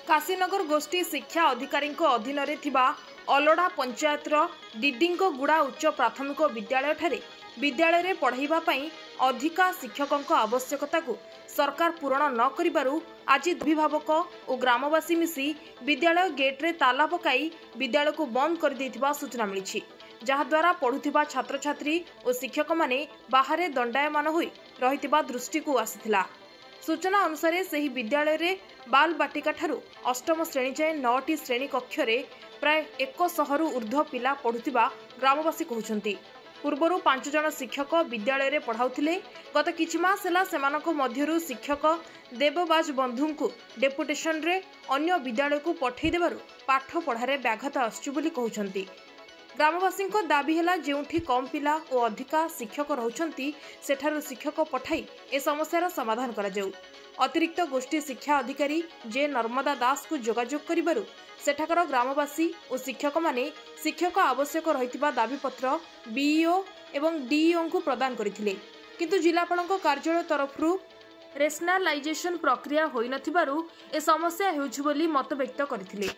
काशीनगर गोष्ठी शिक्षा अधिकारी अधीन अलोड़ा पंचायतर डिडिंगगुड़ा उच्च प्राथमिक विद्यालय ठारे विद्यालय पढ़ाइबा पई अधिका शिक्षकों आवश्यकता को सरकार पूरण न करिबारु आज अभिभावक और ग्रामवासी मिसी विद्यालय गेट्रे ताला पकाई विद्यालय को बंद कर देथिबा सूचना मिली, जहाद्वारा पढ़ुथिबा छात्र छात्री और शिक्षक माने बाहर दंडायमान होई रहिथिबा दृष्टि को आसीथिला। सूचना अनुसार सही विद्यालय रे बाल बाटिका ठारू अष्टम श्रेणी जाए 9टी श्रेणी कक्ष रे प्राय 100 रु ऊर्ध्व पिला पढ़ुथिबा ग्रामवासी कहउछंती। पूर्वरु 5 जन शिक्षक विद्यालय रे पढ़ाउथिले। गत किछि मास ହେଲା ସେମାନଙ୍କ ମଧ୍ୟରୁ शिक्षक देवबाज बंधु को डेपुटेशन रे अन्य विद्यालय को पठै देबारु पाठ पढ़ारे व्याघात आसछु बोली कहउछंती। ग्रामवासी दाबी है जो कम पिला और अधिका शिक्षक रहउछंती सेठारु शिक्षक पठाई ए समस्यार समाधान करा जाऊ। अतिरिक्त गोष्ठी शिक्षा अधिकारी जे नर्मदा दास को जोगाजोग करिबारु सेठाकर ग्रामवासी और शिक्षक माने शिक्षक आवश्यक रहितिबा दाबीपत्र बीईओ एवं डीईओ को प्रदान करथिले, किंतु जिलापालक कार्यालय तरफरु रेशनालाइजेशन प्रक्रिया होई नथिबारु ए समस्या हेउछु बोली मत व्यक्त करथिले।